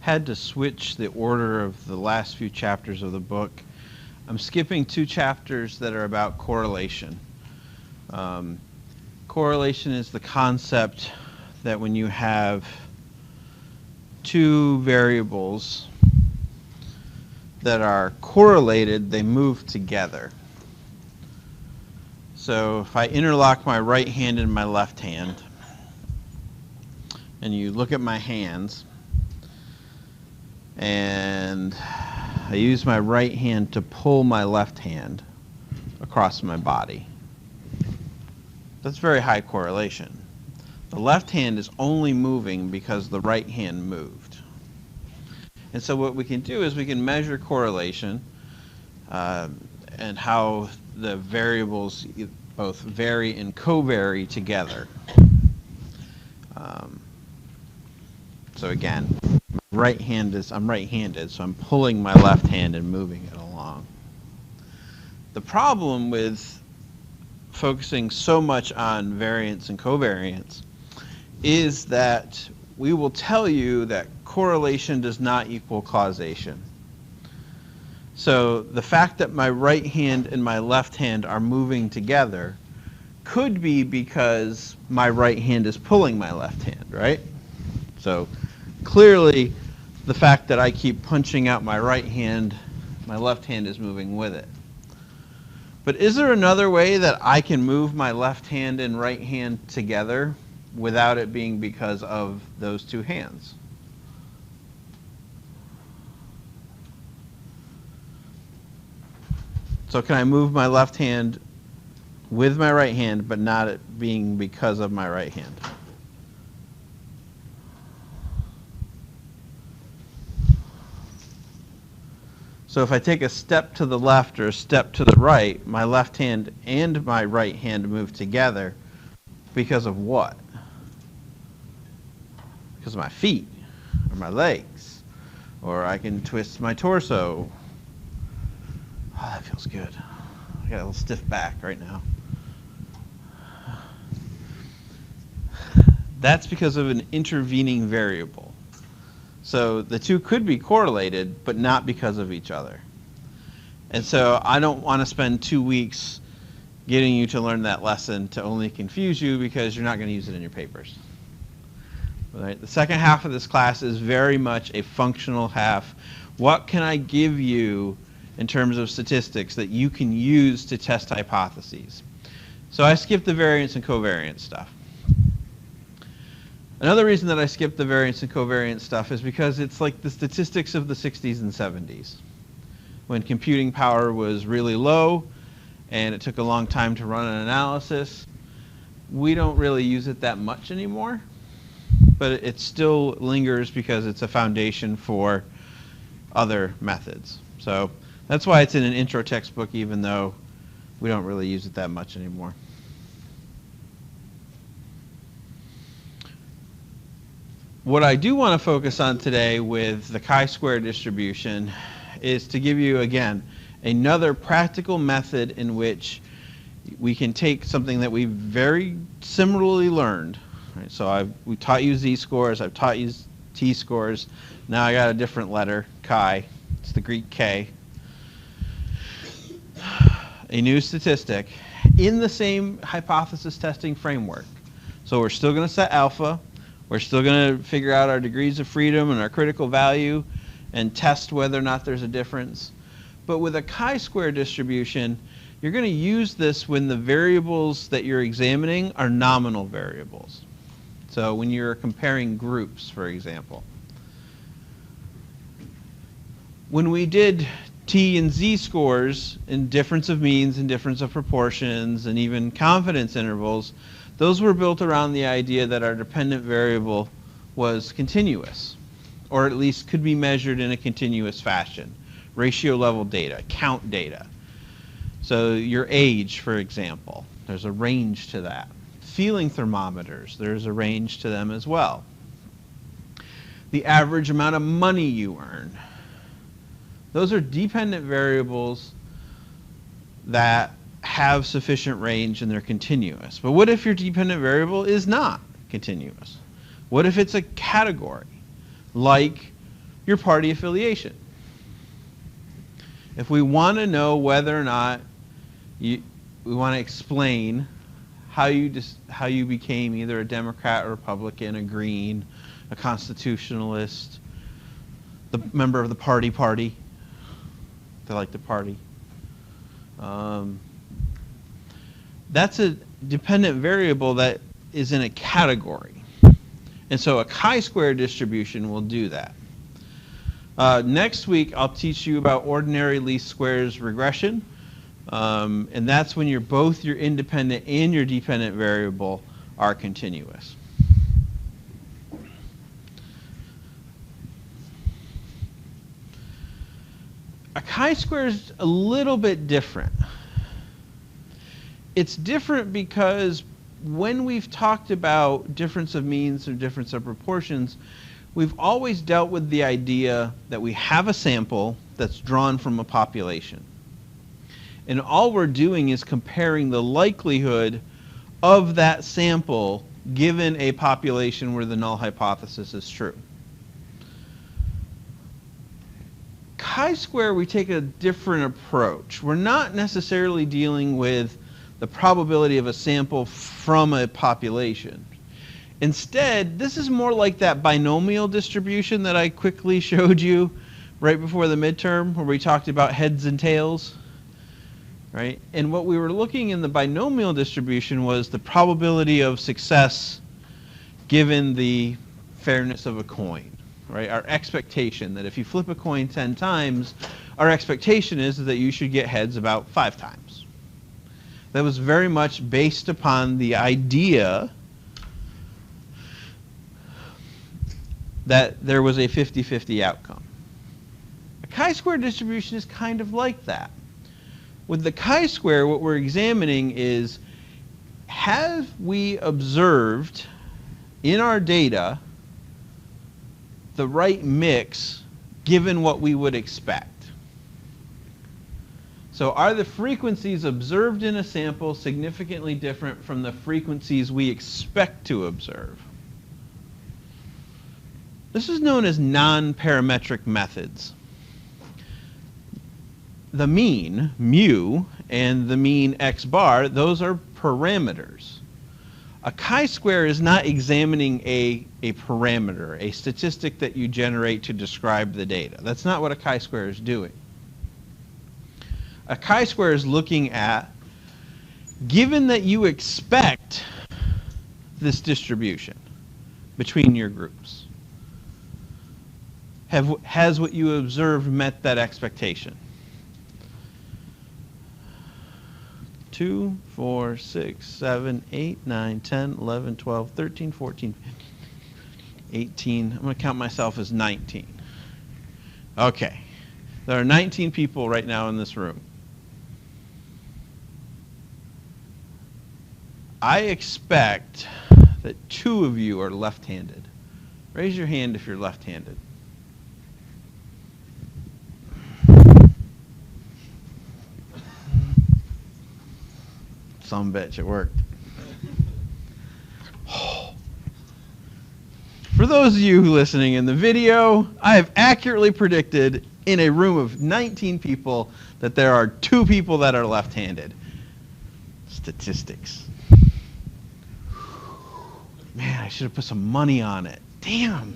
had to switch the order of the last few chapters of the book. I'm skipping 2 chapters that are about correlation. Correlation is the concept that when you have 2 variables that are correlated, they move together. So if I interlock my right hand and my left hand, and you look at my hands, and I use my right hand to pull my left hand across my body, that's very high correlation. The left hand is only moving because the right hand moved. And so what we can do is we can measure correlation and how the variables both vary and co-vary together. So again, I'm right-handed, so I'm pulling my left hand and moving it along. The problem with focusing so much on variance and covariance is that we will tell you that correlation does not equal causation. So the fact that my right hand and my left hand are moving together could be because my right hand is pulling my left hand, right? So clearly the fact that I keep punching out my right hand, my left hand is moving with it. But is there another way that I can move my left hand and right hand together without it being because of those 2 hands? So can I move my left hand with my right hand, but not it being because of my right hand? So if I take a step to the left or a step to the right, my left hand and my right hand move together because of what? Because of my feet or my legs, or I can twist my torso. Oh, that feels good. I got a little stiff back right now. That's because of an intervening variable. So the 2 could be correlated, but not because of each other. And so I don't want to spend 2 weeks getting you to learn that lesson to only confuse you, because you're not going to use it in your papers. Right? The second half of this class is very much a functional half. What can I give you in terms of statistics that you can use to test hypotheses? So I skipped the variance and covariance stuff. Another reason that I skipped the variance and covariance stuff is because it's like the statistics of the 60s and 70s, when computing power was really low and it took a long time to run an analysis. We don't really use it that much anymore, but it still lingers because it's a foundation for other methods. So that's why it's in an intro textbook, even though we don't really use it that much anymore. What I do want to focus on today with the chi-square distribution is to give you, again, another practical method in which we can take something that we very similarly learned. Right? So we taught you z-scores, I've taught you t-scores. Now I got a different letter, chi. It's the Greek K. A new statistic in the same hypothesis testing framework. So we're still going to set alpha. We're still going to figure out our degrees of freedom and our critical value and test whether or not there's a difference. But with a chi-square distribution, you're going to use this when the variables that you're examining are nominal variables. So when you're comparing groups, for example. When we did T and Z scores in difference of means and difference of proportions and even confidence intervals, those were built around the idea that our dependent variable was continuous, or at least could be measured in a continuous fashion. Ratio level data, count data. So your age, for example, there's a range to that. Feeling thermometers, there's a range to them as well. The average amount of money you earn. Those are dependent variables that have sufficient range and they're continuous. But what if your dependent variable is not continuous? What if it's a category, like your party affiliation. If we want to know whether or not we want to explain how you became either a Democrat, a Republican, a Green, a Constitutionalist, the member of the party. They like to party. That's a dependent variable that is in a category. And so a chi-square distribution will do that. Next week, I'll teach you about ordinary least squares regression. And that's when both your independent and your dependent variable are continuous. A chi-square is a little bit different. It's different because when we've talked about difference of means or difference of proportions, we've always dealt with the idea that we have a sample that's drawn from a population. And all we're doing is comparing the likelihood of that sample given a population where the null hypothesis is true. Chi-square, we take a different approach. We're not necessarily dealing with the probability of a sample from a population. Instead, this is more like that binomial distribution that I quickly showed you right before the midterm, where we talked about heads and tails, right? And what we were looking in the binomial distribution was the probability of success given the fairness of a coin, right? Our expectation that if you flip a coin 10 times, our expectation is that you should get heads about 5 times. That was very much based upon the idea that there was a 50-50 outcome. A chi-square distribution is kind of like that. With the chi-square, what we're examining is, have we observed in our data the right mix given what we would expect? So are the frequencies observed in a sample significantly different from the frequencies we expect to observe? This is known as non-parametric methods. The mean, mu, and the mean x bar, those are parameters. A chi-square is not examining a parameter, a statistic that you generate to describe the data. That's not what a chi-square is doing. A chi-square is looking at, given that you expect this distribution between your groups, has what you observed met that expectation? 2, 4, 6, 7, 8, 9, 10, 11, 12, 13, 14, 18. I'm going to count myself as 19. Okay. There are 19 people right now in this room. I expect that 2 of you are left-handed. Raise your hand if you're left-handed. Some bitch, it worked. For those of you listening in the video, I have accurately predicted in a room of 19 people that there are 2 people that are left-handed. Statistics. Man, I should have put some money on it. Damn.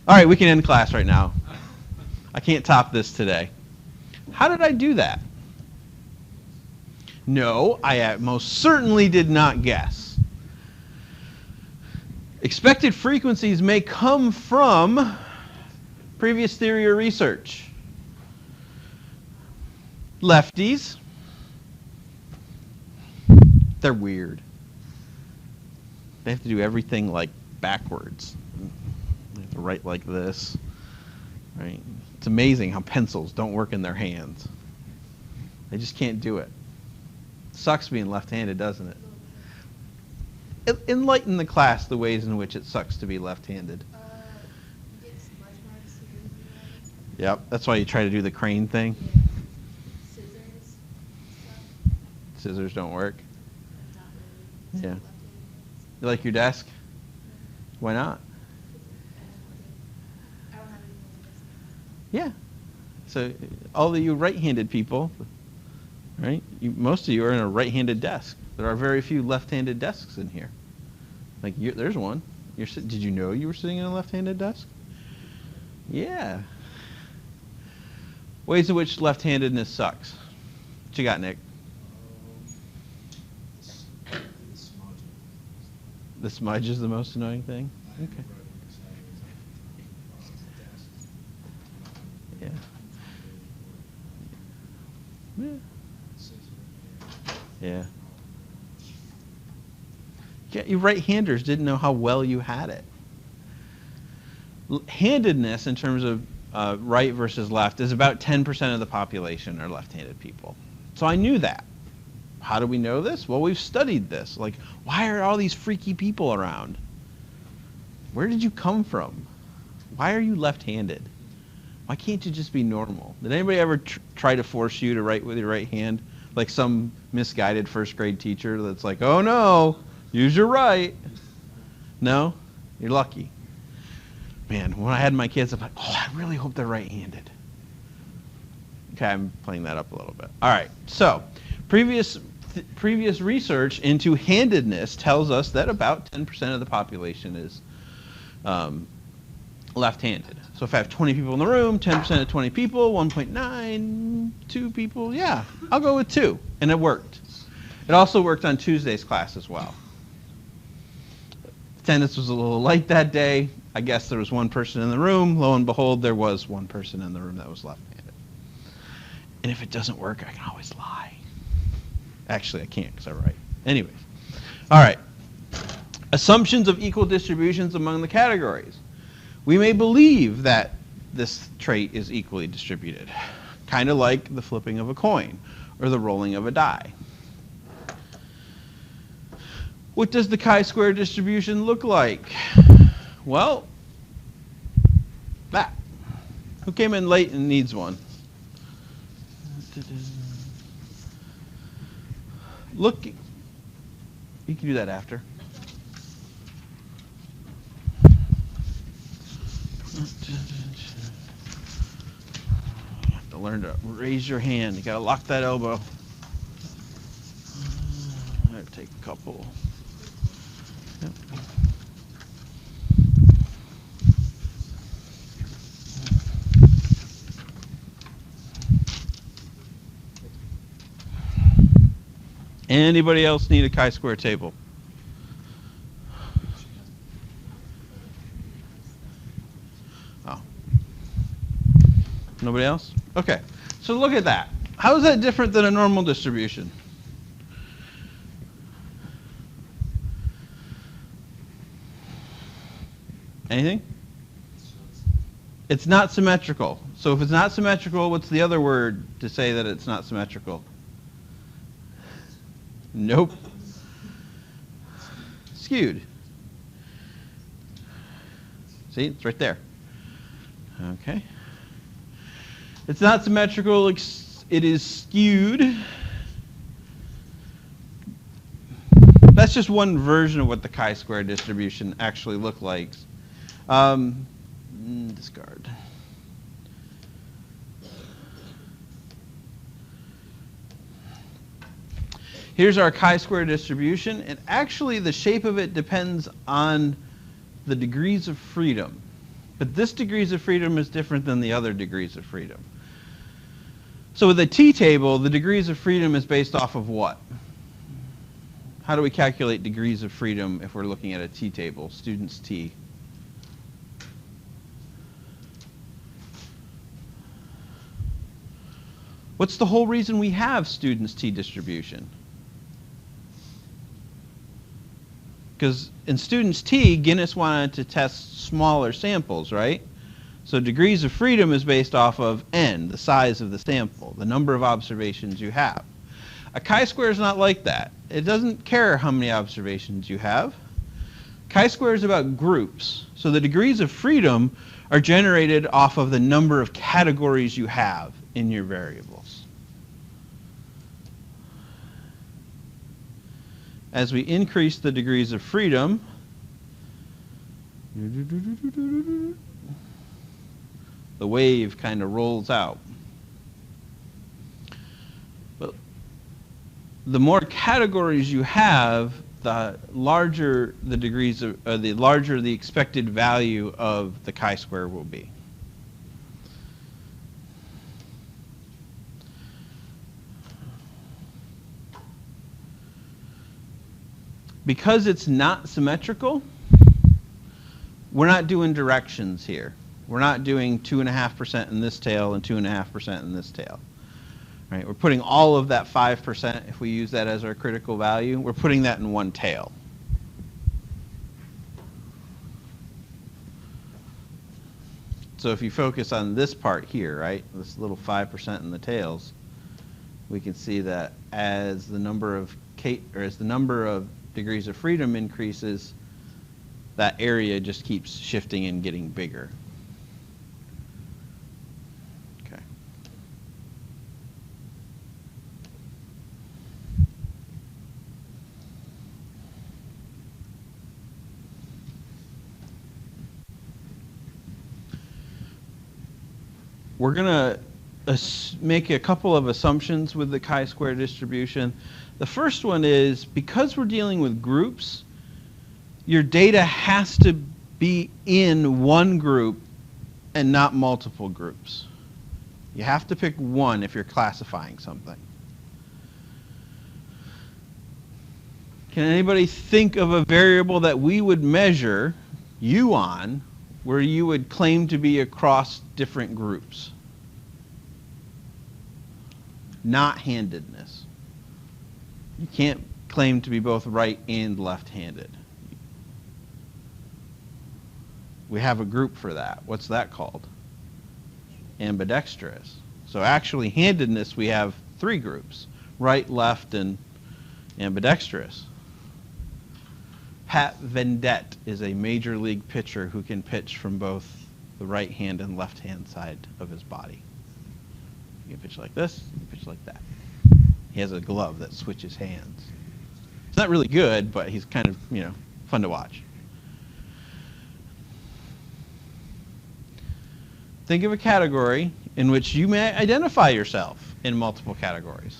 All right, we can end class right now. I can't top this today. How did I do that? No, I most certainly did not guess. Expected frequencies may come from previous theory or research. Lefties, they're weird. They have to do everything like backwards. They have to write like this, right? It's amazing how pencils don't work in their hands. They just can't do it. Sucks being left-handed, doesn't it? Enlighten the class the ways in which it sucks to be left-handed. Yep, that's why you try to do the crane thing. Yeah. Scissors. Scissors don't work. Not really. Yeah. You like your desk? Why not? I don't have Yeah. So all of you right-handed people, right? Most of you are in a right-handed desk. There are very few left-handed desks in here. Like there's one. Did you know you were sitting in a left-handed desk? Yeah. Ways in which left-handedness sucks. What you got, Nick? The smudge is the most annoying thing? Okay. Yeah. Yeah. Yeah. Yeah, you right-handers didn't know how well you had it. Handedness in terms of right versus left is about 10% of the population are left-handed people. So I knew that. How do we know this? Well, we've studied this. Like, why are all these freaky people around? Where did you come from? Why are you left-handed? Why can't you just be normal? Did anybody ever try to force you to write with your right hand? Like some misguided first grade teacher that's like, oh no, use your right. No? You're lucky. Man, when I had my kids, I'm like, oh, I really hope they're right-handed. Okay, I'm playing that up a little bit. All right, so previous research into handedness tells us that about 10% of the population is left-handed. So if I have 20 people in the room, 10% of 20 people, 1.92 people, yeah, I'll go with 2. And it worked. It also worked on Tuesday's class as well. Attendance was a little light that day. I guess there was one person in the room. Lo and behold, there was one person in the room that was left-handed. And if it doesn't work, I can always lie. Actually, I can't because I write. Anyways. All right. Assumptions of equal distributions among the categories. We may believe that this trait is equally distributed, kind of like the flipping of a coin or the rolling of a die. What does the chi-square distribution look like? Well, that. Who came in late and needs one? Look, you can do that after. You have to learn to raise your hand. You gotta lock that elbow. I'll take a couple. Yep. Anybody else need a chi-square table? Oh. Nobody else? Okay. So look at that. How is that different than a normal distribution? Anything? It's not symmetrical. So if it's not symmetrical, what's the other word to say that it's not symmetrical? Nope. Skewed. See, it's right there. Okay. It's not symmetrical, it is skewed. That's just one version of what the chi-square distribution actually looks like. Discard. Here's our chi-square distribution, and actually the shape of it depends on the degrees of freedom. But this degrees of freedom is different than the other degrees of freedom. So with a t-table, the degrees of freedom is based off of what? How do we calculate degrees of freedom if we're looking at a t-table, students t? What's the whole reason we have students t distribution? Because in students t, Guinness wanted to test smaller samples, right? So degrees of freedom is based off of n, the size of the sample, the number of observations you have. A chi-square is not like that. It doesn't care how many observations you have. Chi-square is about groups. So the degrees of freedom are generated off of the number of categories you have in your variables. As we increase the degrees of freedom, The wave kind of rolls out. But the more categories you have, the larger the degrees of, the larger the expected value of the chi-square will be. Because it's not symmetrical, we're not doing directions here. We're not doing 2.5% in this tail and 2.5% in this tail. Right? We're putting all of that 5%, if we use that as our critical value, we're putting that in one tail. So if you focus on this part here, right, this little 5% in the tails, we can see that as the number of degrees of freedom increases, that area just keeps shifting and getting bigger. Okay. We're going to make a couple of assumptions with the chi-square distribution. The first one is, because we're dealing with groups, your data has to be in one group and not multiple groups. You have to pick one if you're classifying something. Can anybody think of a variable that we would measure U on where you would claim to be across different groups? Not handedness. You can't claim to be both right and left-handed. We have a group for that. What's that called? Ambidextrous. So actually, handedness, we have three groups: right, left, and ambidextrous. Pat Vendette is a major league pitcher who can pitch from both the right hand and left hand side of his body. You can pitch like this, you can pitch like that. He has a glove that switches hands. It's not really good, but he's kind of, fun to watch. Think of a category in which you may identify yourself in multiple categories.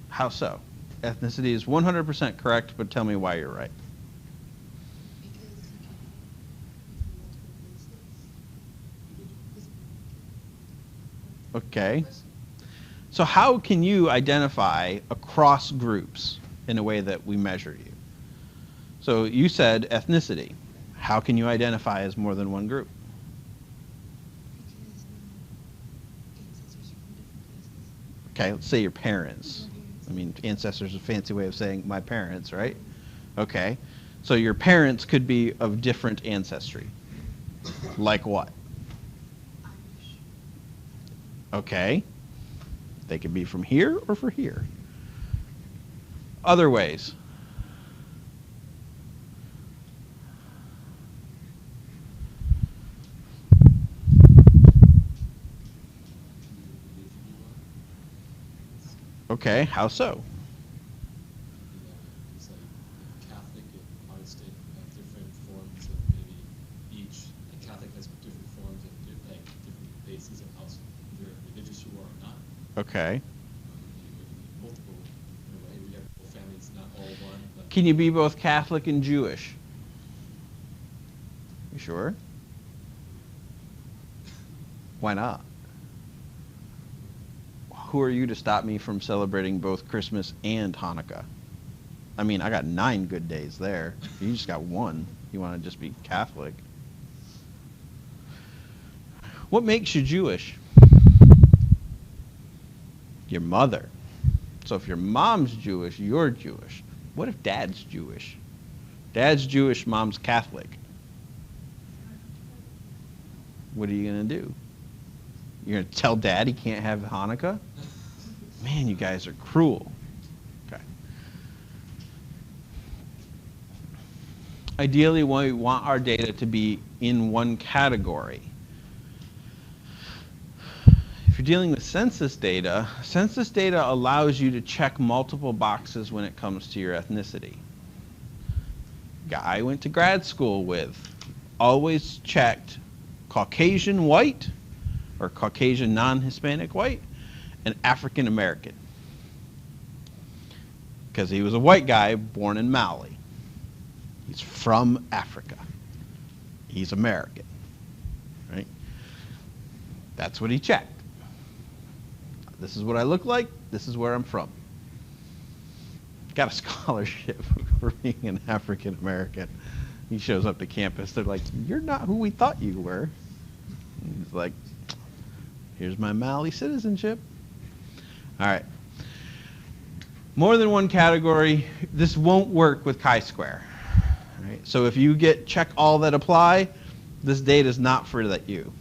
How so? Ethnicity is 100% correct, but tell me why you're right. Okay. So how can you identify across groups in a way that we measure you? So you said ethnicity. How can you identify as more than one group? Okay, let's say your parents. I mean, ancestors is a fancy way of saying my parents, right? Okay. So your parents could be of different ancestry. Like what? Okay. They could be from here or from here. Other ways. Okay, how so? It's like Catholic and Protestant have different forms of maybe each. Like Catholic has different forms of different bases of how you're religious you are or not. Okay. Multiple in a way. We have both families, not all one. But Can you be both Catholic and Jewish? You sure? Why not? Who are you to stop me from celebrating both Christmas and Hanukkah? I mean, I got 9 good days there. You just got one. You want to just be Catholic. What makes you Jewish? Your mother. So if your mom's Jewish, you're Jewish. What if dad's Jewish? Dad's Jewish, mom's Catholic. What are you going to do? You're going to tell dad he can't have Hanukkah? Man, you guys are cruel. Okay. Ideally, we want our data to be in one category. If you're dealing with census data allows you to check multiple boxes when it comes to your ethnicity. Guy I went to grad school with always checked Caucasian white or Caucasian non-Hispanic white and African American. Because he was a white guy born in Mali. He's from Africa. He's American, right? That's what he checked. This is what I look like. This is where I'm from. Got a scholarship for being an African American. He shows up to campus. They're like, "You're not who we thought you were." He's like, "Here's my Mali citizenship." All right. More than one category. This won't work with chi-square. Right? So if you get check all that apply, this data is not for that you.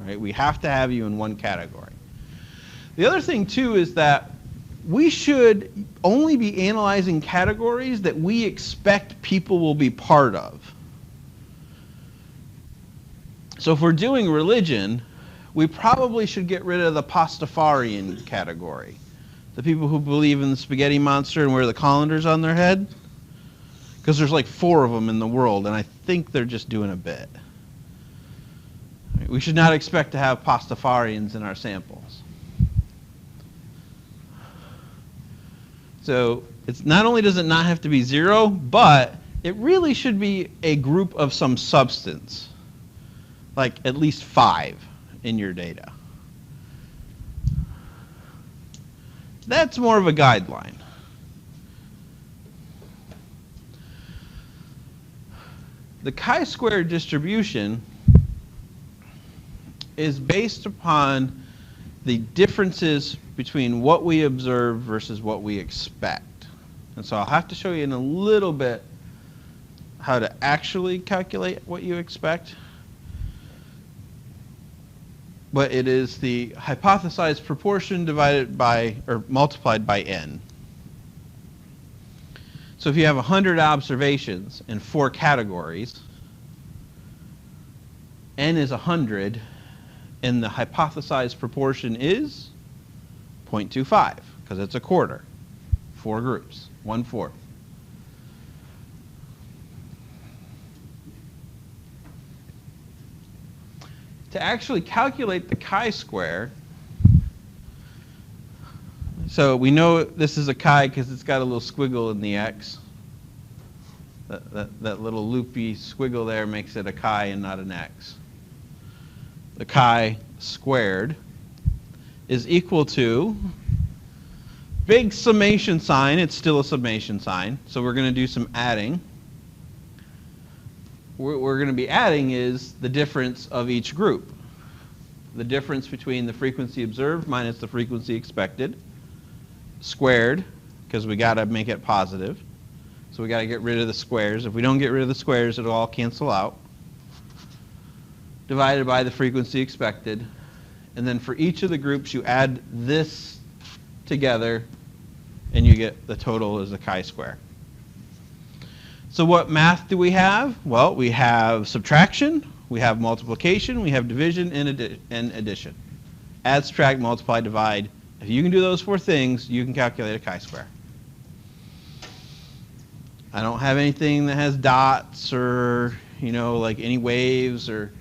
Right? We have to have you in one category. The other thing too is that we should only be analyzing categories that we expect people will be part of. So if we're doing religion, we probably should get rid of the Pastafarian category. The people who believe in the spaghetti monster and wear the colanders on their head. Because there's like 4 of them in the world, and I think they're just doing a bit. We should not expect to have Pastafarians in our samples. So it's not only does it not have to be 0, but it really should be a group of some substance. Like at least 5 in your data. That's more of a guideline. The chi-square distribution is based upon the differences between what we observe versus what we expect. And so I'll have to show you in a little bit how to actually calculate what you expect. But it is the hypothesized proportion divided by, or multiplied by n. So if you have 100 observations in 4 categories, n is 100, and the hypothesized proportion is 0.25, because it's a quarter. 4 groups, 1/4. To actually calculate the chi-square, so we know this is a chi because it's got a little squiggle in the x. That little loopy squiggle there makes it a chi and not an x. The chi squared is equal to big summation sign. It's still a summation sign, so we're going to do some adding. What we're going to be adding is the difference of each group. The difference between the frequency observed minus the frequency expected, squared, because we got to make it positive. So we got to get rid of the squares. If we don't get rid of the squares, it'll all cancel out. Divided by the frequency expected. And then for each of the groups, you add this together, and you get the total as the chi-square. So what math do we have? Well, we have subtraction, we have multiplication, we have division, and addition. Add, subtract, multiply, divide. If you can do those 4 things, you can calculate a chi-square. I don't have anything that has dots or, like any waves or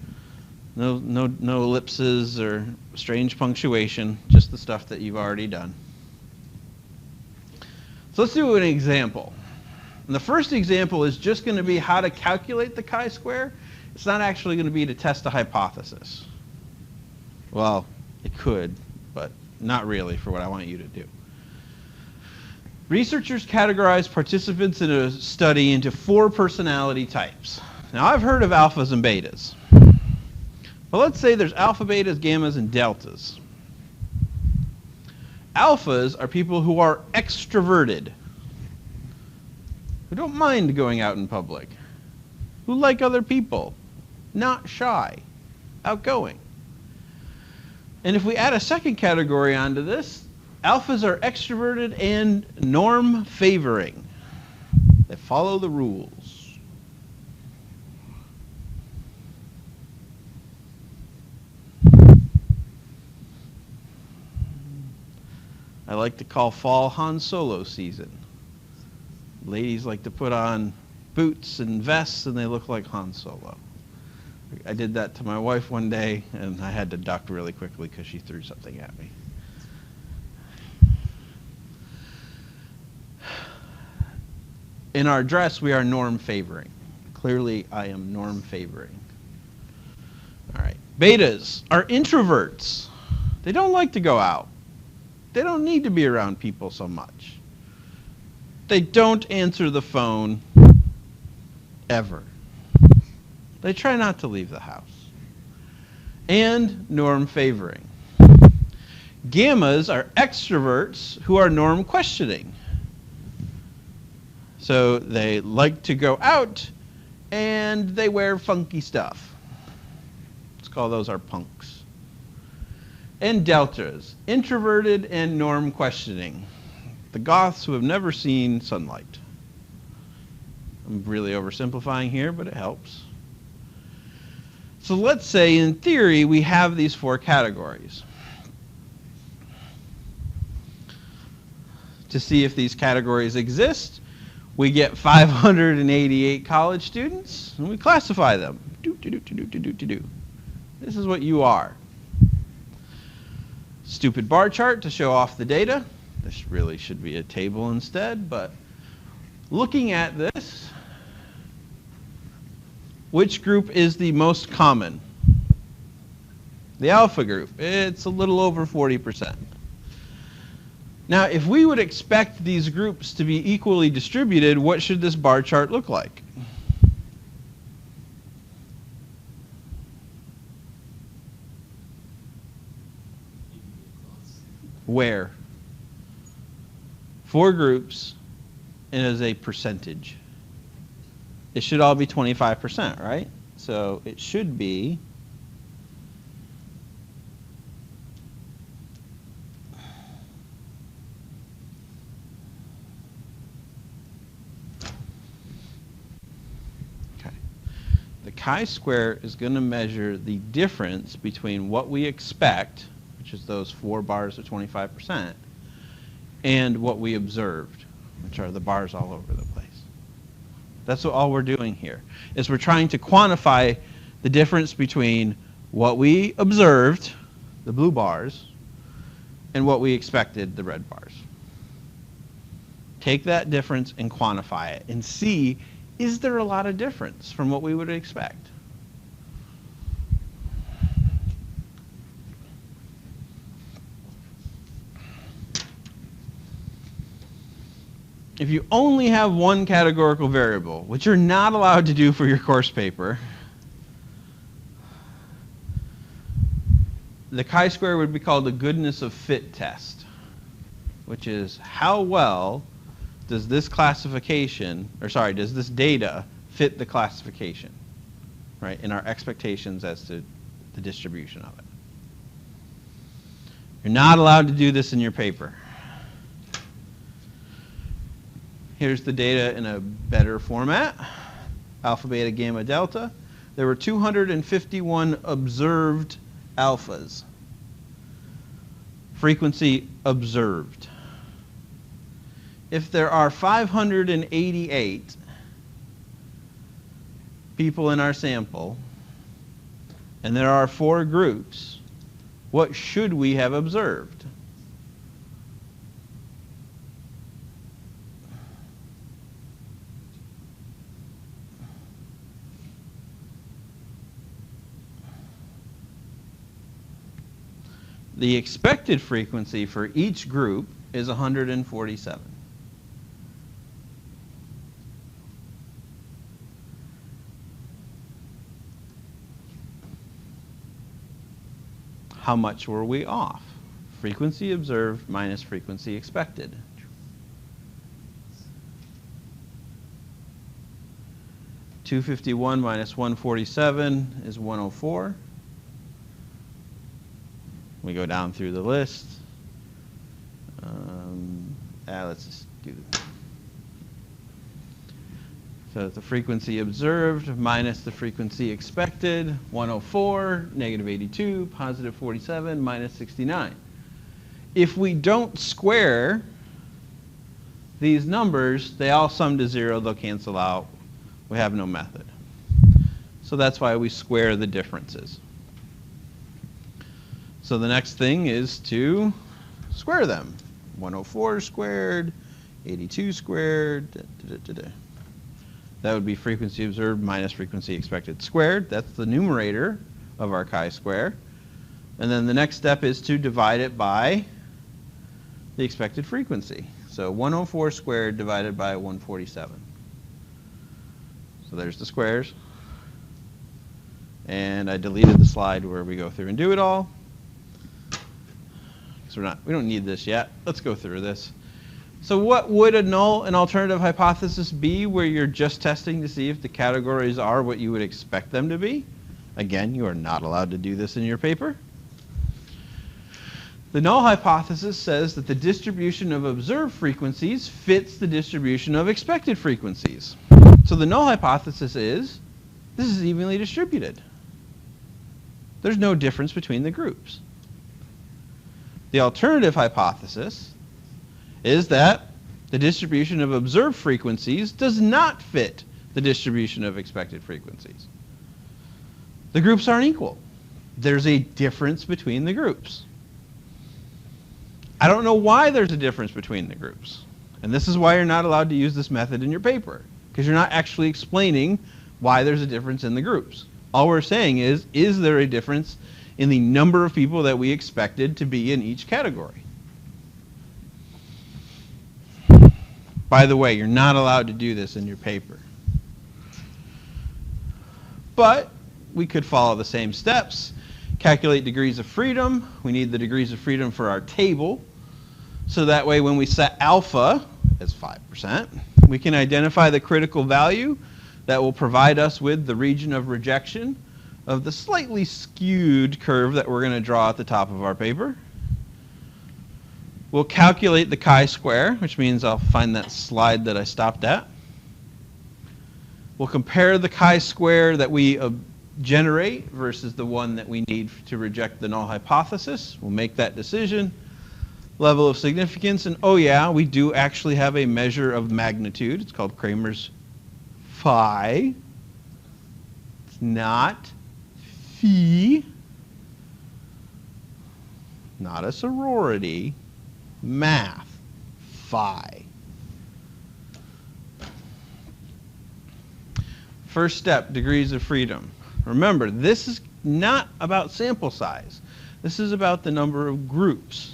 no ellipses or strange punctuation, just the stuff that you've already done. So let's do an example. And the first example is just going to be how to calculate the chi-square. It's not actually going to be to test a hypothesis. Well, it could, but not really for what I want you to do. Researchers categorize participants in a study into 4 personality types. Now, I've heard of alphas and betas. But let's say there's alpha, betas, gammas, and deltas. Alphas are people who are extroverted, who don't mind going out in public, who like other people, not shy, outgoing. And if we add a second category onto this, alphas are extroverted and norm-favoring. They follow the rules. like to call fall Han Solo season. Ladies like to put on boots and vests and they look like Han Solo. I did that to my wife one day and I had to duck really quickly because she threw something at me. In our dress, we are norm favoring. Clearly, I am norm favoring. All right. Betas are introverts. They don't like to go out. They don't need to be around people so much. They don't answer the phone ever. They try not to leave the house. And norm favoring. Gammas are extroverts who are norm questioning. So they like to go out and they wear funky stuff. Let's call those our punks. And deltas, introverted and norm questioning. The goths who have never seen sunlight. I'm really oversimplifying here, but it helps. So let's say in theory we have these four categories. To see if these categories exist, we get 588 college students, and we classify them. This is what you are. Stupid bar chart to show off the data. This really should be a table instead, but looking at this, which group is the most common? The alpha group. It's a little over 40%. Now, if we would expect these groups to be equally distributed, what should this bar chart look like? Where? Four groups and as a percentage. It should all be 25%, right? So it should be chi-square is going to measure the difference between what we expect, which is those four bars of 25%, and what we observed, which are the bars all over the place. That's what all we're doing here, is we're trying to quantify the difference between what we observed, the blue bars, and what we expected, the red bars. Take that difference and quantify it and see, is there a lot of difference from what we would expect? If you only have one categorical variable, which you're not allowed to do for your course paper, the chi-square would be called the goodness of fit test, which is how well does this classification, or sorry, does this data fit the classification, right, in our expectations as to the distribution of it. You're not allowed to do this in your paper. Here's the data in a better format, alpha, beta, gamma, delta. There were 251 observed alphas. Frequency observed. If there are 588 people in our sample, and there are four groups, what should we have observed? The expected frequency for each group is 147. How much were we off? Frequency observed minus frequency expected. $251 minus 147 is 104. We go down through the list. Let's just do this. So the frequency observed minus the frequency expected, 104, negative 82, positive 47, minus 69. if we don't square these numbers, they all sum to 0, they'll cancel out. We have no method. So that's why we square the differences. So the next thing is to square them. 104 squared, 82 squared, That would be frequency observed minus frequency expected squared. That's the numerator of our chi-square. And then the next step is to divide it by the expected frequency. So 104 squared divided by 147. So there's the squares. And I deleted the slide where we go through and do it all. Because we don't need this yet. Let's go through this. So what would an alternative hypothesis be where you're just testing to see if the categories are what you would expect them to be? Again, you are not allowed to do this in your paper. The null hypothesis says that the distribution of observed frequencies fits the distribution of expected frequencies. So the null hypothesis is this is evenly distributed. There's no difference between the groups. The alternative hypothesis is that the distribution of observed frequencies does not fit the distribution of expected frequencies. The groups aren't equal. There's a difference between the groups. I don't know why there's a difference between the groups. And this is why you're not allowed to use this method in your paper, because you're not actually explaining why there's a difference in the groups. All we're saying is there a difference in the number of people that we expected to be in each category? By the way, you're not allowed to do this in your paper. But we could follow the same steps. Calculate degrees of freedom. We need the degrees of freedom for our table. So that way when we set alpha as 5%, we can identify the critical value that will provide us with the region of rejection of the slightly skewed curve that we're going to draw at the top of our paper. We'll calculate the chi-square, which means I'll find that slide that I stopped at. We'll compare the chi-square that we generate versus the one that we need to reject the null hypothesis. We'll make that decision. Level of significance, and oh yeah, we do actually have a measure of magnitude. It's called Kramer's phi. It's not phi. Not a sorority. Math. Phi. First step, degrees of freedom. Remember, this is not about sample size. This is about the number of groups.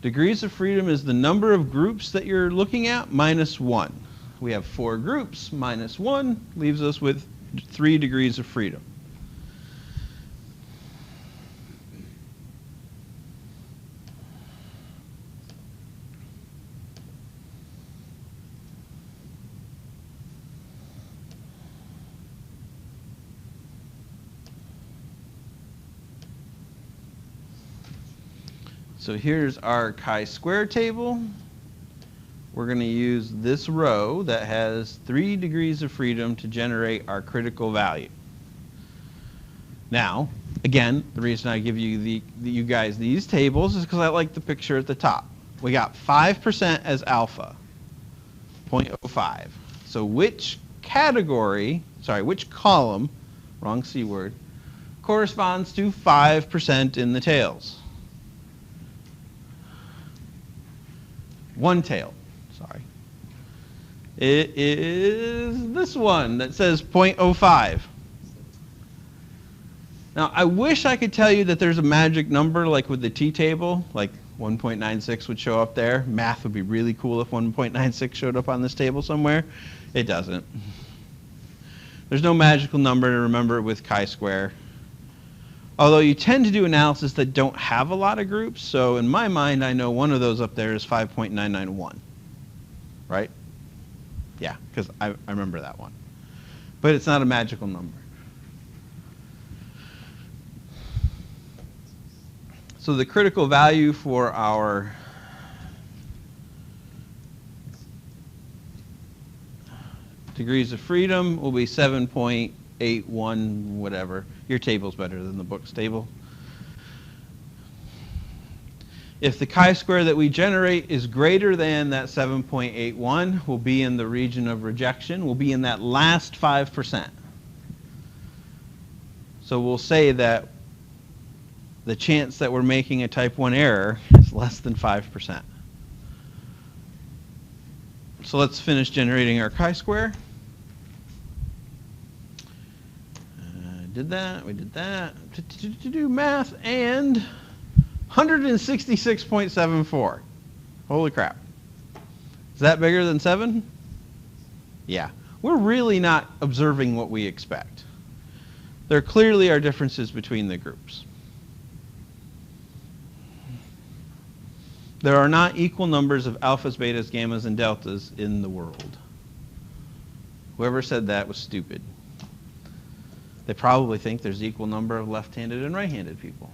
Degrees of freedom is the number of groups that you're looking at minus 1. We have 4 groups. Minus 1 leaves us with 3 degrees of freedom. So here's our chi-square table. We're going to use this row that has 3 degrees of freedom to generate our critical value. Now, again, the reason I give you you guys these tables is because I like the picture at the top. We got 5% as alpha, 0.05. So which column, wrong C word, corresponds to 5% in the tails? One tail, sorry. It is this one that says 0.05. Now, I wish I could tell you that there's a magic number like with the t-table, like 1.96 would show up there. Math would be really cool if 1.96 showed up on this table somewhere. It doesn't. There's no magical number to remember with chi-square. Although you tend to do analysis that don't have a lot of groups, so in my mind, I know one of those up there is 5.991, right? Yeah, because I remember that one. But it's not a magical number. So the critical value for our degrees of freedom will be 7.81 whatever. Your table's better than the book's table. If the chi-square that we generate is greater than that 7.81, we'll be in the region of rejection. We'll be in that last 5%. So we'll say that the chance that we're making a type 1 error is less than 5%. So let's finish generating our chi-square. Did that, we did that. To do math, and 166.74. Holy crap. Is that bigger than 7? Yeah. We're really not observing what we expect. There clearly are differences between the groups. There are not equal numbers of alphas, betas, gammas, and deltas in the world. Whoever said that was stupid. They probably think there's equal number of left-handed and right-handed people,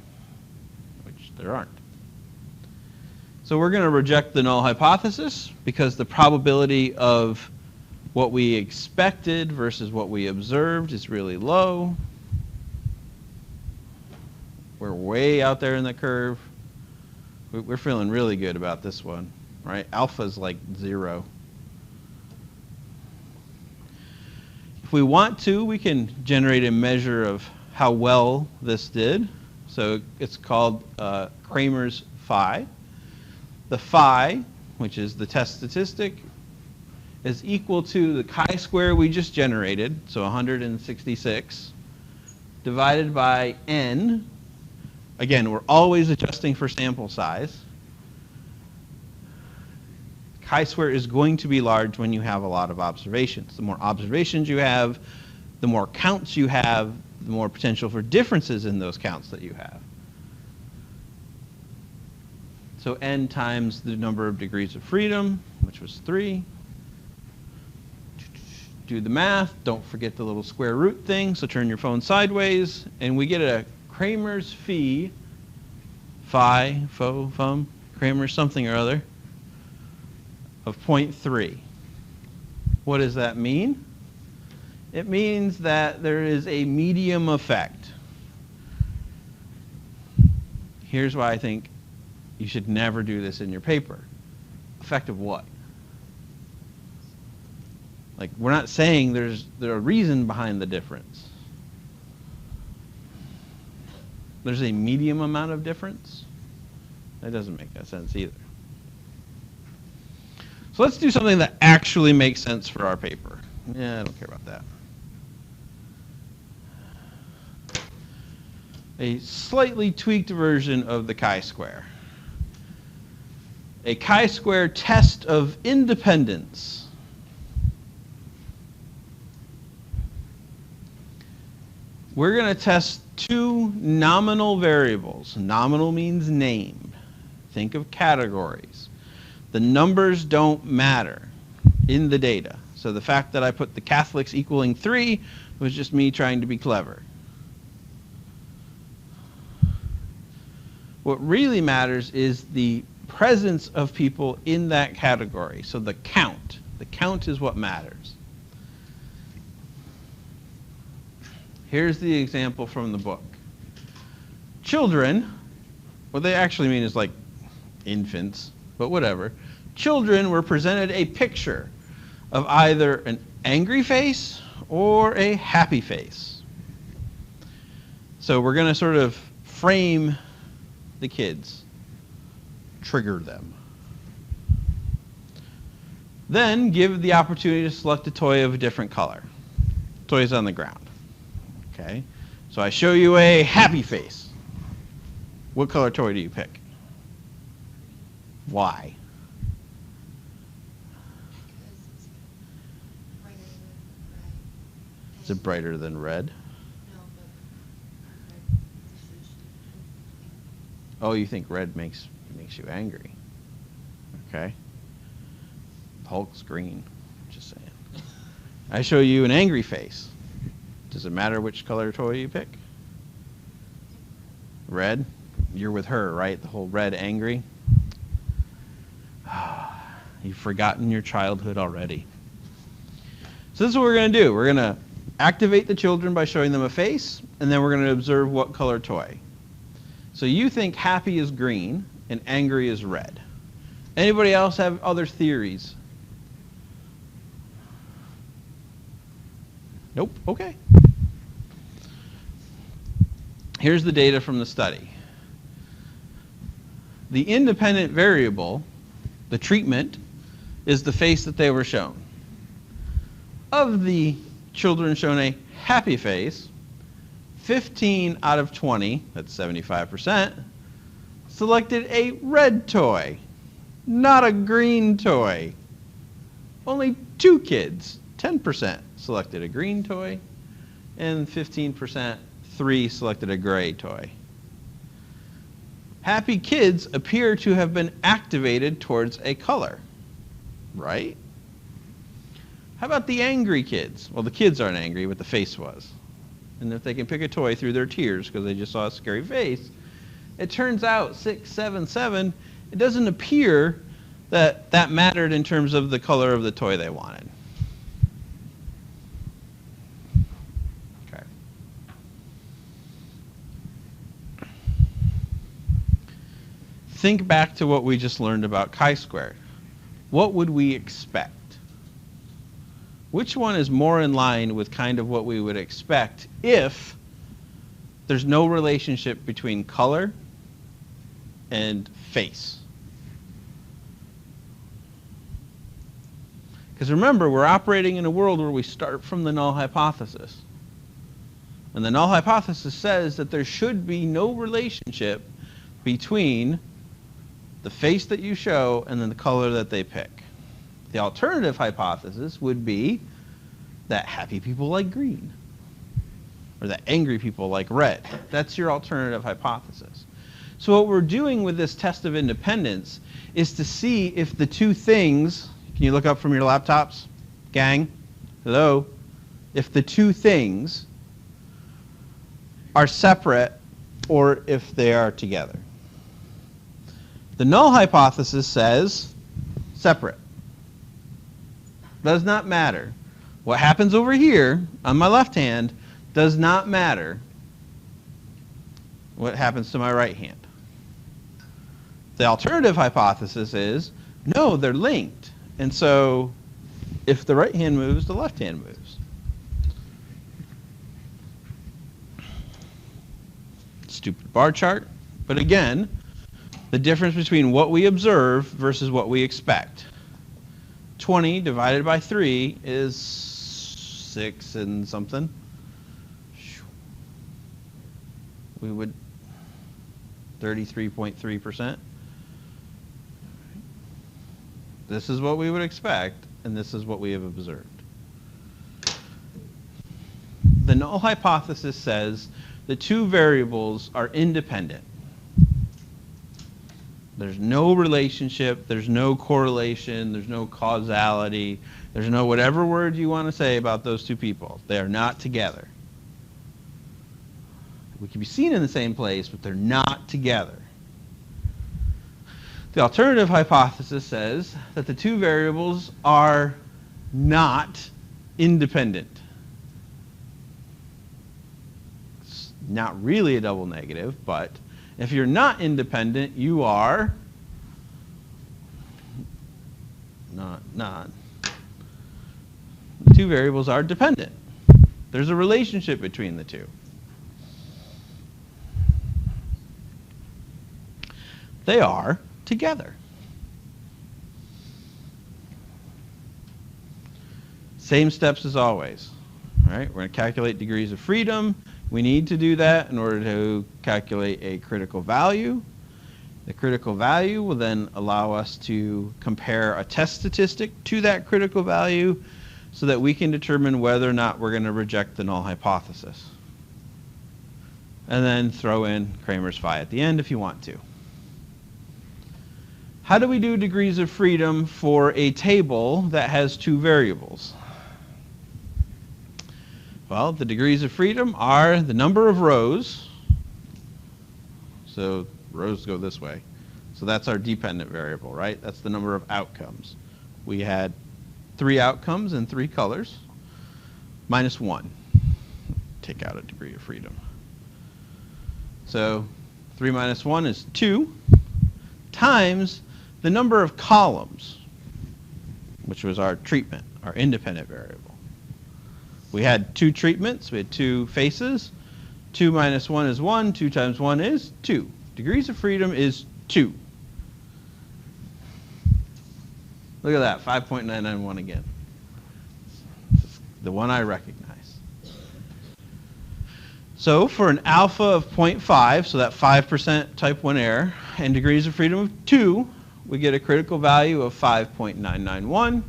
which there aren't. So we're going to reject the null hypothesis because the probability of what we expected versus what we observed is really low. We're way out there in the curve. We're feeling really good about this one, right? Alpha is like 0. If we want to, we can generate a measure of how well this did. So it's called Kramer's phi. The phi, which is the test statistic, is equal to the chi-square we just generated, so 166, divided by n. Again, we're always adjusting for sample size. Chi-square is going to be large when you have a lot of observations. The more observations you have, the more counts you have, the more potential for differences in those counts that you have. So n times the number of degrees of freedom, which was 3. Do the math. Don't forget the little square root thing, so turn your phone sideways, and we get a Kramer's phi, Kramer's something or other, of 0.3. What does that mean? It means that there is a medium effect. Here's why I think you should never do this in your paper. Effect of what? Like, we're not saying there's a reason behind the difference. There's a medium amount of difference? That doesn't make that sense either. So let's do something that actually makes sense for our paper. Yeah, I don't care about that. A slightly tweaked version of the chi-square. A chi-square test of independence. We're going to test two nominal variables. Nominal means named. Think of categories. The numbers don't matter in the data. So the fact that I put the Catholics equaling 3 was just me trying to be clever. What really matters is the presence of people in that category. So the count. The count is what matters. Here's the example from the book. Children, what they actually mean is like infants, but whatever. Children were presented a picture of either an angry face or a happy face. So we're going to sort of frame the kids, trigger them. Then give the opportunity to select a toy of a different color. Toy's on the ground. Okay, so I show you a happy face. What color toy do you pick? Why? Because it's brighter than red. Is it brighter than red? No, but red is usually. Oh, you think red makes you angry? Okay. Hulk's green. Just saying. I show you an angry face. Does it matter which color toy you pick? Red? You're with her, right? The whole red angry? You've forgotten your childhood already. So this is what we're going to do. We're going to activate the children by showing them a face, and then we're going to observe what color toy. So you think happy is green, and angry is red. Anybody else have other theories? Nope. Okay. Here's the data from the study. The independent variable, the treatment, is the face that they were shown. Of the children shown a happy face, 15 out of 20, that's 75%, selected a red toy, not a green toy. Only 2 kids, 10%, selected a green toy, and 15%, 3 selected a gray toy. Happy kids appear to have been activated towards a color, right? How about the angry kids? Well, the kids aren't angry, but the face was. And if they can pick a toy through their tears because they just saw a scary face, it turns out 6, 7, 7, it doesn't appear that that mattered in terms of the color of the toy they wanted. Okay. Think back to what we just learned about chi-squared. What would we expect? Which one is more in line with kind of what we would expect if there's no relationship between color and face? Because remember, we're operating in a world where we start from the null hypothesis. And the null hypothesis says that there should be no relationship between the face that you show and then the color that they pick. The alternative hypothesis would be that happy people like green, or that angry people like red. That's your alternative hypothesis. So what we're doing with this test of independence is to see if the two things, can you look up from your laptops, gang? Hello? If the two things are separate or if they are together. The null hypothesis says separate. Does not matter. What happens over here on my left hand does not matter what happens to my right hand. The alternative hypothesis is, no, they're linked. And so if the right hand moves, the left hand moves. Stupid bar chart. But again, the difference between what we observe versus what we expect. 20 divided by 3 is 6 and something. We would 33.3%. This is what we would expect, and this is what we have observed. The null hypothesis says the two variables are independent. There's no relationship, there's no correlation, there's no causality, there's no whatever word you want to say about those two people. They are not together. We can be seen in the same place, but they're not together. The alternative hypothesis says that the two variables are not independent. It's not really a double negative, but if you're not independent, you are not. The two variables are dependent. There's a relationship between the two. They are together. Same steps as always. All right, we're going to calculate degrees of freedom. We need to do that in order to calculate a critical value. The critical value will then allow us to compare a test statistic to that critical value so that we can determine whether or not we're going to reject the null hypothesis. And then throw in Kramer's phi at the end if you want to. How do we do degrees of freedom for a table that has two variables? Well, the degrees of freedom are the number of rows. So rows go this way. So that's our dependent variable, right? That's the number of outcomes. We had 3 outcomes in 3 colors, minus 1. Take out a degree of freedom. So 3 minus 1 is 2. times the number of columns, which was our treatment, our independent variable. We had two treatments, we had two faces. 2 minus 1 is 1, 2 times 1 is 2. Degrees of freedom is 2. Look at that, 5.991 again. The one I recognize. So for an alpha of 0.5, so that 5% type 1 error, and degrees of freedom of 2, we get a critical value of 5.991.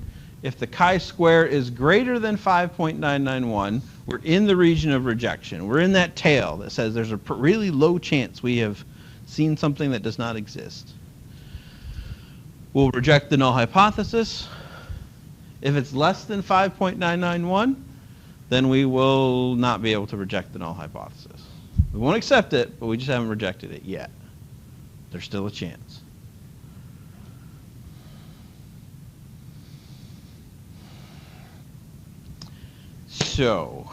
If the chi-square is greater than 5.991, we're in the region of rejection. We're in that tail that says there's a really low chance we have seen something that does not exist. We'll reject the null hypothesis. If it's less than 5.991, then we will not be able to reject the null hypothesis. We won't accept it, but we just haven't rejected it yet. There's still a chance. So,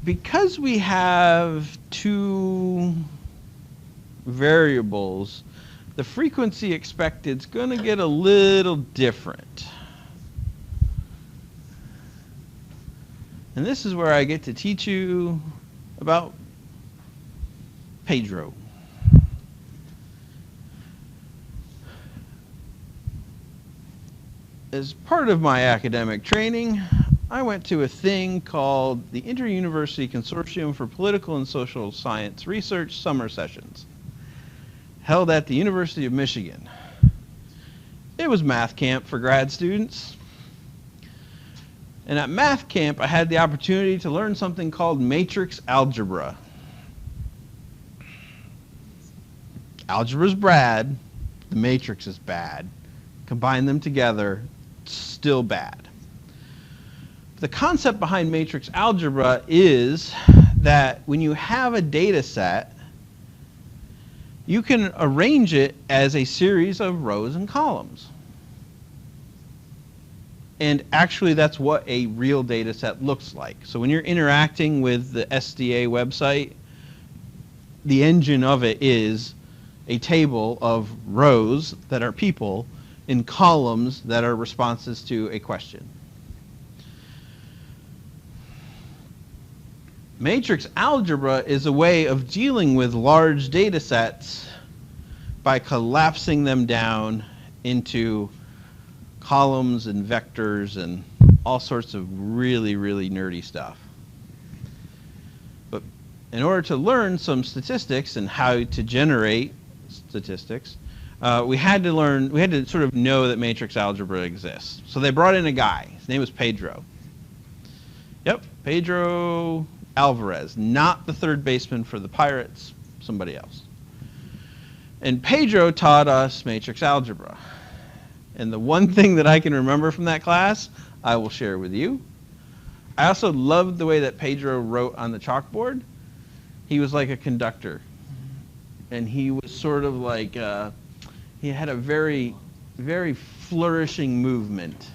because we have two variables, the frequency expected is going to get a little different. And this is where I get to teach you about Pedro. As part of my academic training, I went to a thing called the Inter-University Consortium for Political and Social Science Research Summer Sessions, held at the University of Michigan. It was math camp for grad students. And at math camp, I had the opportunity to learn something called matrix algebra. Algebra's bad, the matrix is bad. Combine them together, still bad. The concept behind matrix algebra is that when you have a data set, you can arrange it as a series of rows and columns. And actually, that's what a real data set looks like. So when you're interacting with the SDA website, the engine of it is a table of rows that are people in columns that are responses to a question. Matrix algebra is a way of dealing with large data sets by collapsing them down into columns and vectors and all sorts of really, really nerdy stuff. But in order to learn some statistics and how to generate statistics, we had to sort of know that matrix algebra exists. So they brought in a guy. His name was Pedro. Yep, Pedro Alvarez, not the third baseman for the Pirates, somebody else. And Pedro taught us matrix algebra. And the one thing that I can remember from that class, I will share with you. I also loved the way that Pedro wrote on the chalkboard. He was like a conductor. And he was sort of like, he had a very, very flourishing movement.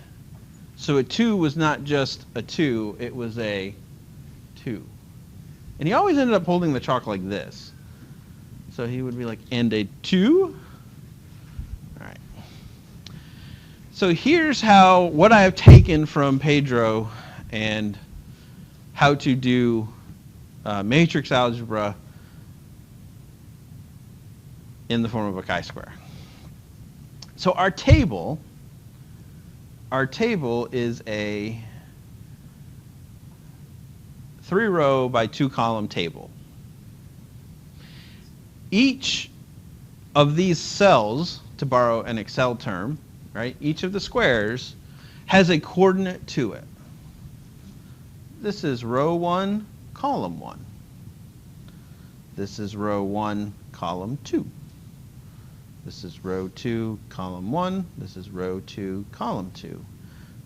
So a 2 was not just a 2, it was a 2. And he always ended up holding the chalk like this. So he would be like, and a 2? All right. So here's what I have taken from Pedro and how to do matrix algebra in the form of a chi-square. So our table is a 3-row by 2-column table. Each of these cells, to borrow an Excel term, right? Each of the squares has a coordinate to it. This is row 1, column 1. This is row 1, column 2. This is row 2, column 1. This is row 2, column 2.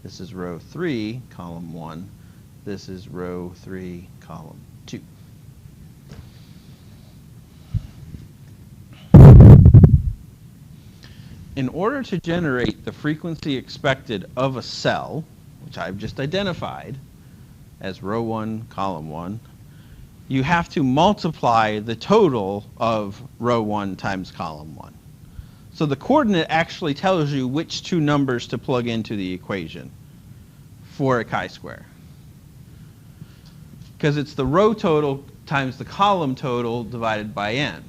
This is row 3, column 1. This is row 3, column 2. In order to generate the frequency expected of a cell, which I've just identified as row 1, column 1, you have to multiply the total of row 1 times column 1. So the coordinate actually tells you which two numbers to plug into the equation for a chi-square. Because it's the row total times the column total divided by n.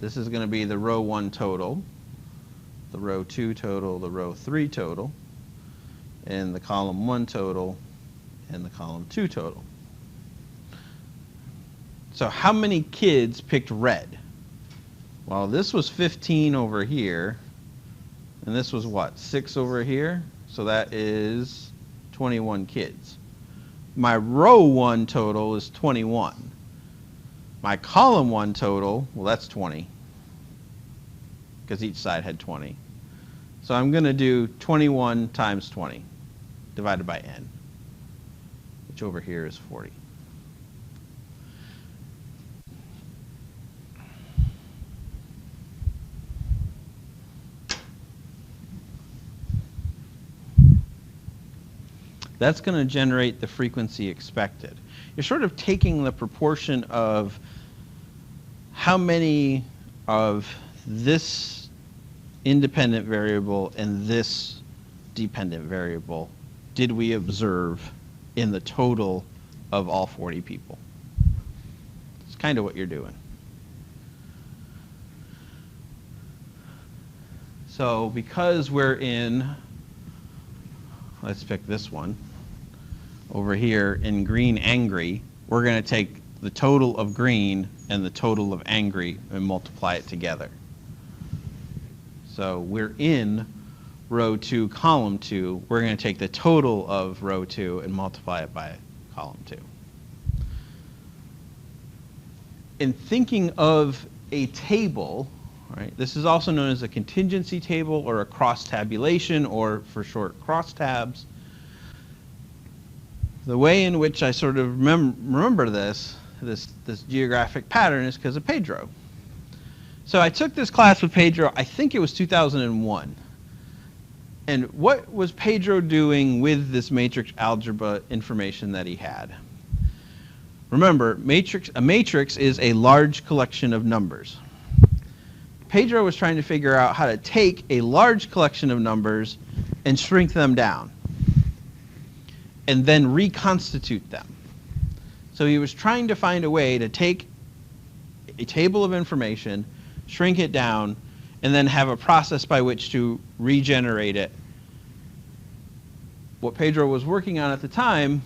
This is going to be the row 1 total, the row 2 total, the row 3 total, and the column 1 total, and the column 2 total. So how many kids picked red? Well, this was 15 over here, and this was what, 6 over here? So that is 21 kids. My row 1 total is 21. My column 1 total, well, that's 20, because each side had 20. So I'm going to do 21 times 20 divided by n, which over here is 40. That's going to generate the frequency expected. You're sort of taking the proportion of how many of this independent variable and this dependent variable did we observe in the total of all 40 people. It's kind of what you're doing. So because we're in, let's pick this one, over here in green angry, we're going to take the total of green and the total of angry and multiply it together. So we're in row 2, column 2. We're going to take the total of row 2 and multiply it by column 2. In thinking of a table, right, this is also known as a contingency table or a cross tabulation, or for short, crosstabs. The way in which I sort of remember this geographic pattern is because of Pedro. So I took this class with Pedro, I think it was 2001. And what was Pedro doing with this matrix algebra information that he had? Remember, a matrix is a large collection of numbers. Pedro was trying to figure out how to take a large collection of numbers and shrink them down, and then reconstitute them. So he was trying to find a way to take a table of information, shrink it down, and then have a process by which to regenerate it. What Pedro was working on at the time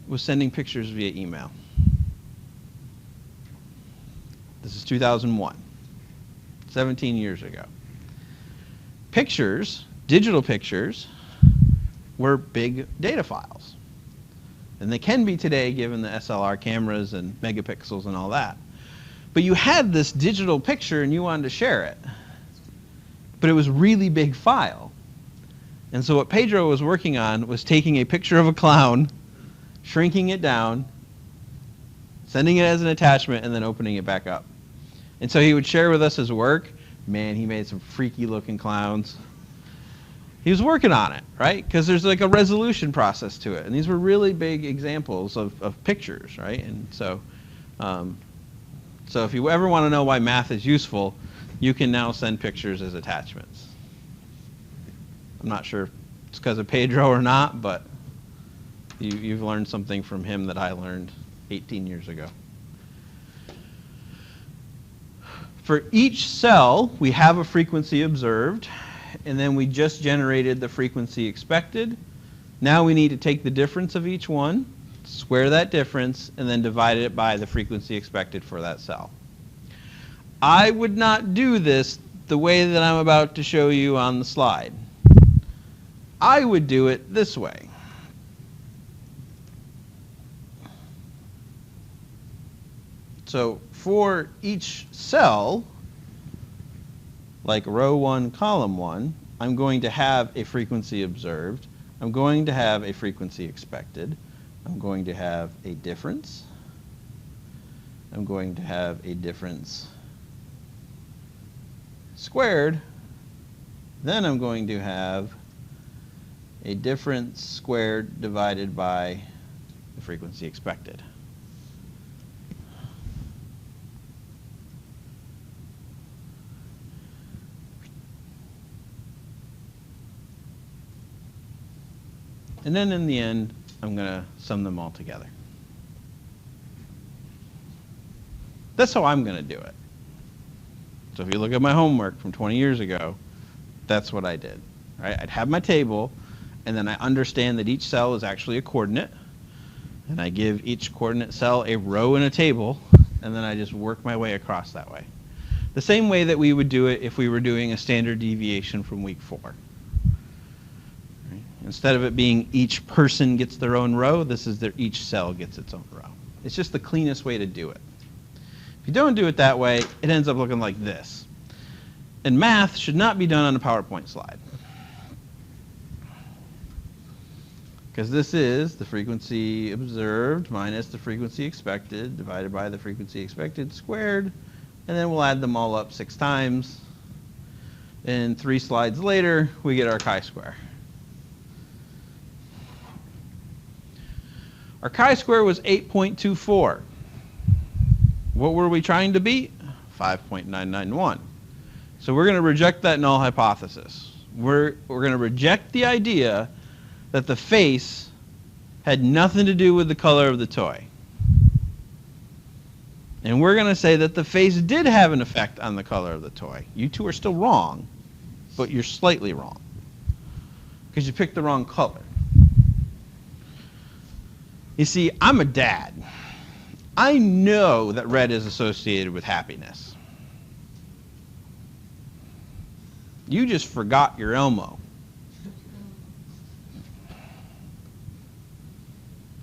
was sending pictures via email. This is 2001, 17 years ago. Pictures, digital pictures, were big data files. And they can be today given the SLR cameras and megapixels and all that. But you had this digital picture and you wanted to share it. But it was a really big file. And so what Pedro was working on was taking a picture of a clown, shrinking it down, sending it as an attachment, and then opening it back up. And so he would share with us his work. Man, he made some freaky looking clowns. He was working on it, right? Because there's like a resolution process to it. And these were really big examples of pictures, right? And so, so if you ever want to know why math is useful, you can now send pictures as attachments. I'm not sure if it's because of Pedro or not, but you've learned something from him that I learned 18 years ago. For each cell, we have a frequency observed, and then we just generated the frequency expected. Now we need to take the difference of each one, square that difference, and then divide it by the frequency expected for that cell. I would not do this the way that I'm about to show you on the slide. I would do it this way. So for each cell, like row 1, column 1, I'm going to have a frequency observed. I'm going to have a frequency expected. I'm going to have a difference. I'm going to have a difference squared. Then I'm going to have a difference squared divided by the frequency expected. And then in the end, I'm going to sum them all together. That's how I'm going to do it. So if you look at my homework from 20 years ago, that's what I did. Right? I'd have my table, and then I understand that each cell is actually a coordinate, and I give each coordinate cell a row in a table, and then I just work my way across that way. The same way that we would do it if we were doing a standard deviation from week 4. Right? Instead of it being each person gets their own row, this is each cell gets its own row. It's just the cleanest way to do it. If you don't do it that way, it ends up looking like this. And math should not be done on a PowerPoint slide. Because this is the frequency observed minus the frequency expected divided by the frequency expected squared. And then we'll add them all up 6 times. And 3 slides later, we get our chi-square. Our chi-square was 8.24. What were we trying to beat? 5.991. So we're going to reject that null hypothesis. We're going to reject the idea that the face had nothing to do with the color of the toy. And we're going to say that the face did have an effect on the color of the toy. You two are still wrong, but you're slightly wrong because you picked the wrong color. You see, I'm a dad. I know that red is associated with happiness. You just forgot your Elmo.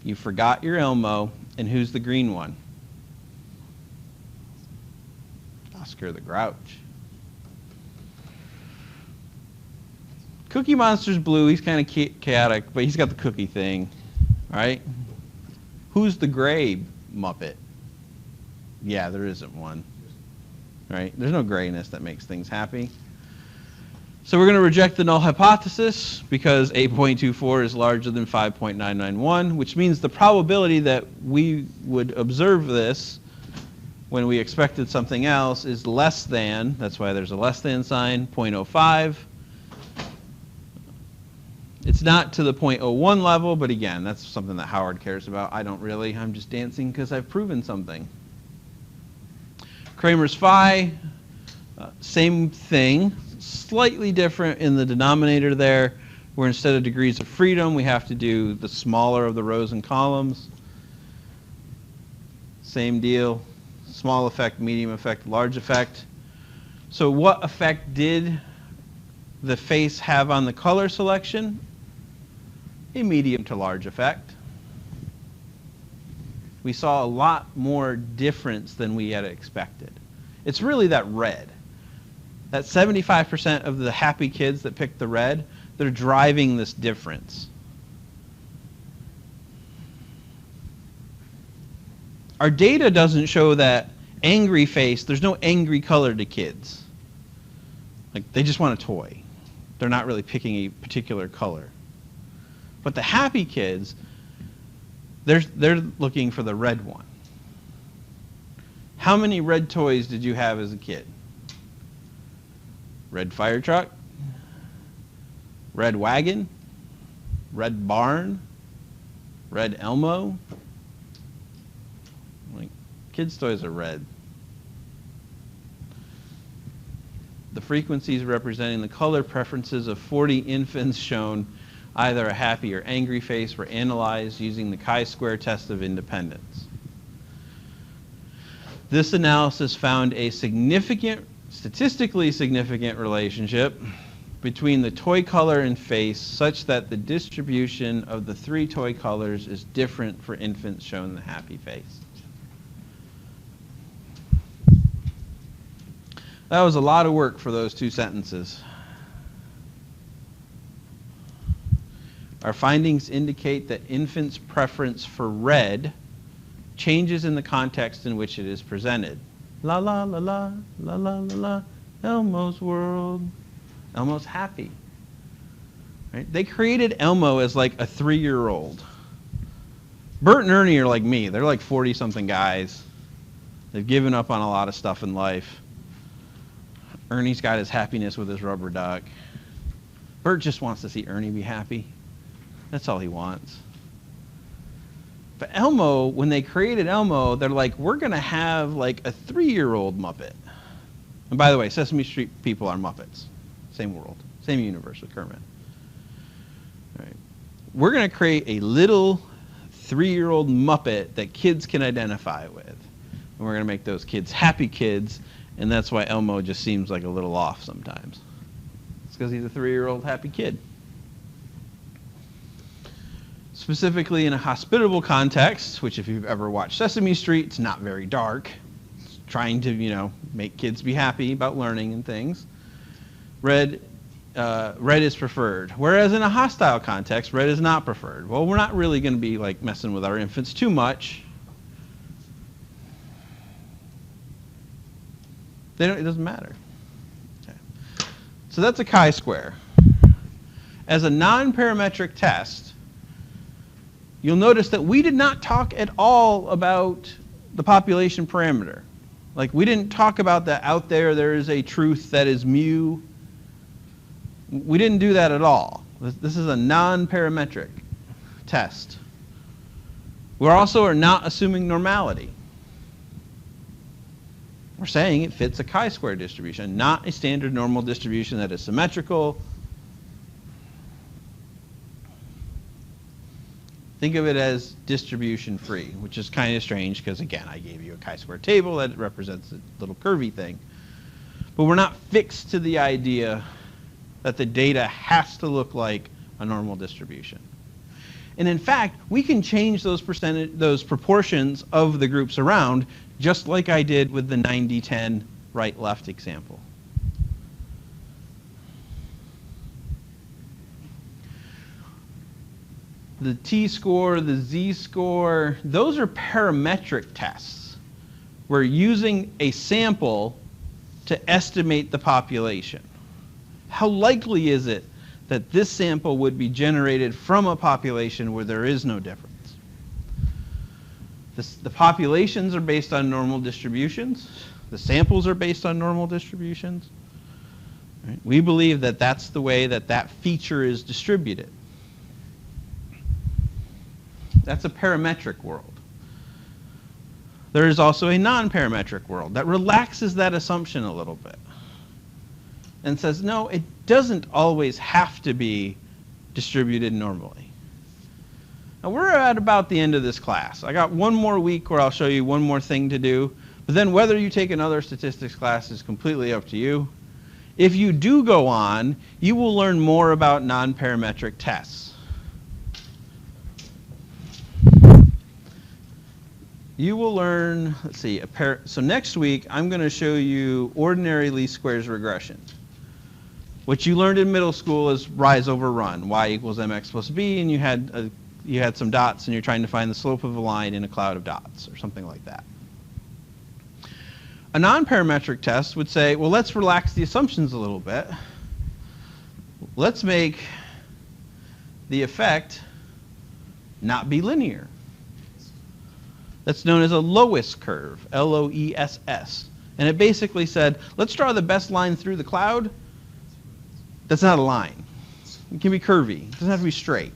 You forgot your Elmo, and who's the green one? Oscar the Grouch. Cookie Monster's blue. He's kind of chaotic, but he's got the cookie thing, right? Who's the gray Muppet? Yeah, there isn't one, right? There's no grayness that makes things happy. So we're going to reject the null hypothesis because 8.24 is larger than 5.991, which means the probability that we would observe this when we expected something else is less than, that's why there's a less than sign, 0.05. It's not to the 0.01 level, but again, that's something that Howard cares about. I don't really. I'm just dancing because I've proven something. Kramer's phi, same thing, slightly different in the denominator there, where instead of degrees of freedom, we have to do the smaller of the rows and columns. Same deal, small effect, medium effect, large effect. So what effect did the face have on the color selection? A medium to large effect. We saw a lot more difference than we had expected. It's really that red. That 75% of the happy kids that picked the red, they're driving this difference. Our data doesn't show that angry face, there's no angry color to kids. Like, they just want a toy. They're not really picking a particular color. But the happy kids, they're looking for the red one. How many red toys did you have as a kid? Red fire truck? Red wagon? Red barn? Red Elmo? Like, kids' toys are red. The frequencies representing the color preferences of 40 infants shown either a happy or angry face were analyzed using the chi-square test of independence. This analysis found a statistically significant relationship between the toy color and face such that the distribution of the 3 toy colors is different for infants shown the happy face. That was a lot of work for those 2 sentences. Our findings indicate that infants' preference for red changes in the context in which it is presented. La la la la, la la la la, Elmo's world. Elmo's happy. Right? They created Elmo as like a 3-year-old. Bert and Ernie are like me. They're like 40-something guys. They've given up on a lot of stuff in life. Ernie's got his happiness with his rubber duck. Bert just wants to see Ernie be happy. That's all he wants. But Elmo, when they created Elmo, they're like, we're going to have like a 3-year-old Muppet. And by the way, Sesame Street people are Muppets. Same world, same universe with Kermit. All right. We're going to create a little 3-year-old Muppet that kids can identify with. And we're going to make those kids happy kids, and that's why Elmo just seems like a little off sometimes. It's because he's a 3-year-old happy kid. Specifically in a hospitable context, which if you've ever watched Sesame Street, it's not very dark. It's trying to, make kids be happy about learning and things. Red is preferred. Whereas in a hostile context, red is not preferred. Well, we're not really going to be like messing with our infants too much. It doesn't matter. Okay. So that's a chi-square. As a non-parametric test, you'll notice that we did not talk at all about the population parameter. Like, we didn't talk about that out there is a truth that is mu. We didn't do that at all. This is a non-parametric test. We also are not assuming normality. We're saying it fits a chi-square distribution, not a standard normal distribution that is symmetrical. Think of it as distribution free, which is kind of strange because, again, I gave you a chi-square table that represents a little curvy thing. But we're not fixed to the idea that the data has to look like a normal distribution. And in fact, we can change those proportions of the groups around, just like I did with the 90-10 right-left example. The t-score, the z-score, those are parametric tests. We're using a sample to estimate the population. How likely is it that this sample would be generated from a population where there is no difference? The populations are based on normal distributions. The samples are based on normal distributions. Right? We believe that that's the way that feature is distributed. That's a parametric world. There is also a non-parametric world that relaxes that assumption a little bit and says, no, it doesn't always have to be distributed normally. Now, we're at about the end of this class. I got one more week where I'll show you one more thing to do, but then whether you take another statistics class is completely up to you. If you do go on, you will learn more about non-parametric tests. You will learn, let's see, so next week I'm going to show you ordinary least squares regression. What you learned in middle school is rise over run, y equals mx plus b, and you had some dots and you're trying to find the slope of a line in a cloud of dots or something like that. A non-parametric test would say, well, let's relax the assumptions a little bit. Let's make the effect not be linear. That's known as a Loess curve, L-O-E-S-S. And it basically said, let's draw the best line through the cloud. That's not a line. It can be curvy. It doesn't have to be straight.